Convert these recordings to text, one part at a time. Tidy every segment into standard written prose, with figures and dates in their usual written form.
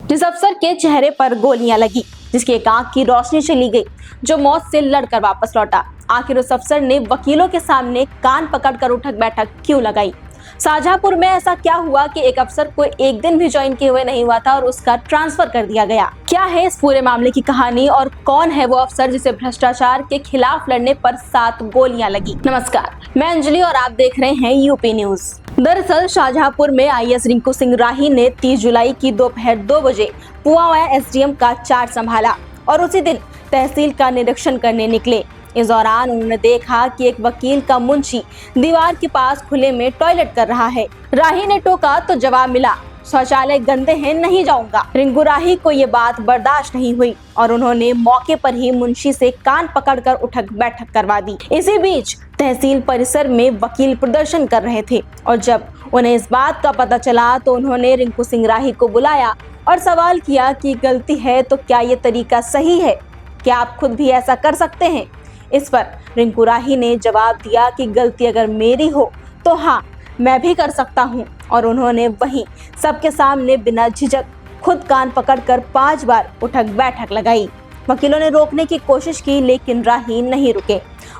जिस अफसर के चेहरे पर गोलियां लगी, जिसकी एक आंख की रोशनी चली गई, जो मौत से लड़कर वापस लौटा, आखिर उस अफसर ने वकीलों के सामने कान पकड़कर उठक बैठक क्यों लगाई? शाहजहांपुर में ऐसा क्या हुआ कि एक अफसर को एक दिन भी ज्वाइन किए हुए नहीं हुआ था और उसका ट्रांसफर कर दिया गया? क्या है इस पूरे मामले की कहानी और कौन है वो अफसर जिसे भ्रष्टाचार के खिलाफ लड़ने पर 7 गोलियां लगी? नमस्कार, मैं अंजलि और आप देख रहे हैं यूपी न्यूज। दरअसल शाहजहांपुर में आईएएस रिंकू सिंह राही ने 30 जुलाई की दोपहर 2 बजे पुआवा एसडीएम का चार्ज संभाला और उसी दिन तहसील का निरीक्षण करने निकले। इस दौरान उन्होंने देखा कि एक वकील का मुंशी दीवार के पास खुले में टॉयलेट कर रहा है। राही ने टोका तो जवाब मिला, शौचालय गंदे हैं, नहीं जाऊंगा। रिंकू राही को ये बात बर्दाश्त नहीं हुई और उन्होंने मौके पर ही मुंशी से कान पकड़कर उठक बैठक करवा दी। इसी बीच तहसील परिसर में वकील प्रदर्शन कर रहे थे और जब उन्हें इस बात का पता चला तो उन्होंने रिंकू सिंह राही को बुलाया और सवाल किया कि गलती है तो क्या ये तरीका सही है? क्या आप खुद भी ऐसा कर सकते हैं? इस पर रिंकू राही ने जवाब दिया कि गलती अगर मेरी हो तो हाँ, मैं भी कर सकता हूँ। और उन्होंने वहीं सबके सामने बिना झिझक खुद कान पकड़कर 5 बार उठक बैठक लगाई। वकीलों ने रोकने की कोशिश की लेकिन राही नहीं रुके।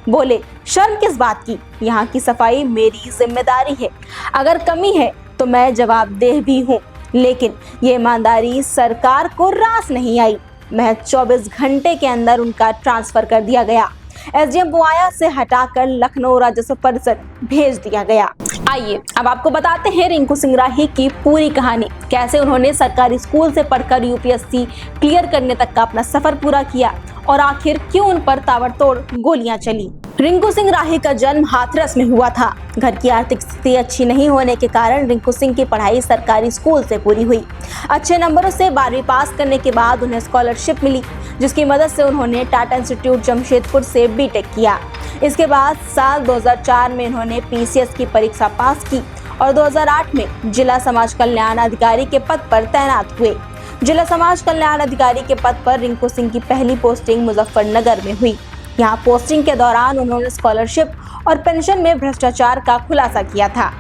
बोले, शर्म किस बात की? यहाँ की सफाई मेरी जिम्मेदारी है, अगर कमी है तो मैं जवाबदेह भी हूँ, लेकिन ये ईमानदारी सरकार को रास नहीं आई। महज 24 घंटे के अंदर उनका ट्रांसफर कर दिया गया। एसडीएम पुआया से हटाकर लखनऊ राजस्व परिषद भेज दिया गया। आइए अब आपको बताते हैं रिंकू सिंह राही की पूरी कहानी, कैसे उन्होंने सरकारी स्कूल से पढ़कर यूपीएससी क्लियर करने तक का अपना सफर पूरा किया और आखिर क्यों उन पर ताबड़तोड़ गोलियां चली। रिंकू सिंह राही का जन्म हाथरस में हुआ था। घर की आर्थिक स्थिति अच्छी नहीं होने के कारण रिंकू सिंह की पढ़ाई सरकारी स्कूल से पूरी हुई। अच्छे नंबरों से 12वीं पास करने के बाद उन्हें स्कॉलरशिप मिली, जिसकी मदद से उन्होंने टाटा इंस्टीट्यूट जमशेदपुर से बीटेक किया। इसके बाद साल 2004 में उन्होंने पीसीएस की परीक्षा पास की और 2008 में जिला समाज कल्याण अधिकारी के पद पर तैनात हुए। जिला समाज कल्याण अधिकारी के पद पर रिंकू सिंह की पहली पोस्टिंग मुजफ्फरनगर में हुई। यहाँ पोस्टिंग के दौरान उन्होंने स्कॉलरशिप और पेंशन में भ्रष्टाचार का खुलासा किया था।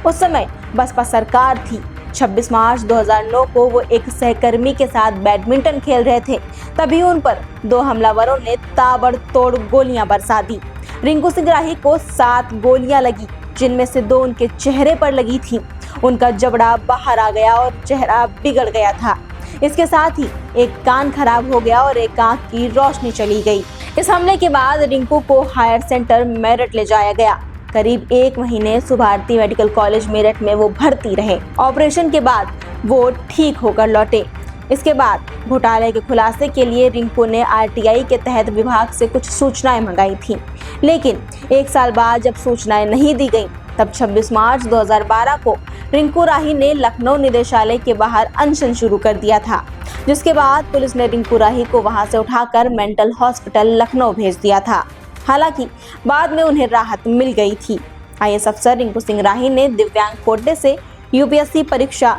उस समय बसपा सरकार थी। 26 मार्च 2009 को वो एक सहकर्मी के साथ बैडमिंटन खेल रहे थे, तभी उन पर 2 हमलावरों ने ताबड़तोड़ गोलियां बरसा दी। रिंकू सिंह राही को 7 गोलियां लगी, जिनमें से 2 उनके चेहरे पर लगी थी। उनका जबड़ा बाहर आ गया और चेहरा बिगड़ गया था। इसके साथ ही एक कान खराब हो गया और एक आंख की रोशनी चली गई। इस हमले के बाद रिंकू को हायर सेंटर मेरठ ले जाया गया। करीब 1 महीने सुभारती मेडिकल कॉलेज मेरठ में वो भर्ती रहे। ऑपरेशन के बाद वो ठीक होकर लौटे। इसके बाद घोटाले के खुलासे के लिए रिंकू ने आरटीआई के तहत विभाग से कुछ सूचनाएं मंगाई थी, लेकिन 1 साल बाद जब सूचनाएं नहीं दी गईं, तब 26 मार्च 2012 को रिंकू राही ने लखनऊ निदेशालय के बाहर अनशन शुरू कर दिया था, जिसके बाद पुलिस ने रिंकू राही को वहां से उठाकर मेंटल हॉस्पिटल लखनऊ भेज दिया था। हालांकि बाद में उन्हें राहत मिल गई थी। आईएएस अफसर रिंकू सिंह राही ने दिव्यांग कोटे से यूपीएससी परीक्षा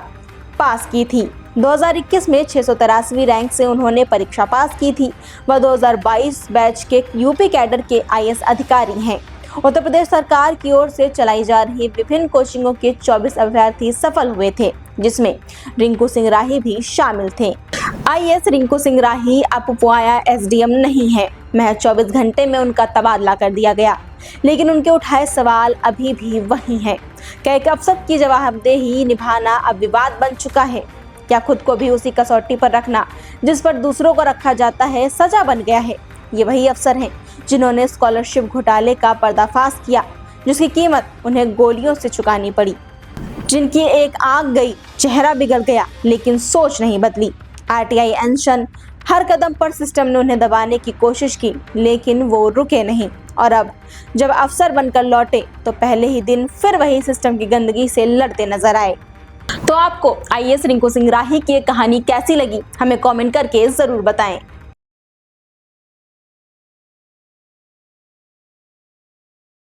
पास की थी। 2021 में 683वीं रैंक से उन्होंने परीक्षा पास की थी। वह 2022 बैच के यूपी कैडर के आईएएस अधिकारी हैं। उत्तर प्रदेश सरकार की ओर से चलाई जा रही विभिन्न कोचिंगों के 24 अभ्यर्थी सफल हुए थे, जिसमें रिंकू सिंह राही भी शामिल थे। आईएएस रिंकू सिंह राही अब पुआया एसडीएम नहीं है। महज 24 घंटे में उनका तबादला कर दिया गया, लेकिन उनके उठाए सवाल अभी भी वही हैं। क्या एक अफसर की जवाबदेही निभाना अब विवाद बन चुका है? क्या खुद को भी उसी कसौटी पर रखना जिस पर दूसरों को रखा जाता है सजा बन गया है? ये वही अफसर हैं जिन्होंने स्कॉलरशिप घोटाले का पर्दाफाश किया, जिसकी कीमत उन्हें गोलियों से चुकानी पड़ी, जिनकी एक आंख गई, चेहरा बिगड़ गया, लेकिन सोच नहीं बदली। आरटीआई अनशन, हर कदम पर सिस्टम ने उन्हें दबाने की कोशिश की, लेकिन वो रुके नहीं। और अब जब अफसर बनकर लौटे तो पहले ही दिन फिर वही सिस्टम की गंदगी से लड़ते नजर आए। तो आपको आईएएस रिंकू सिंह राही की कहानी कैसी लगी? हमें कमेंट करके जरूर बताएं।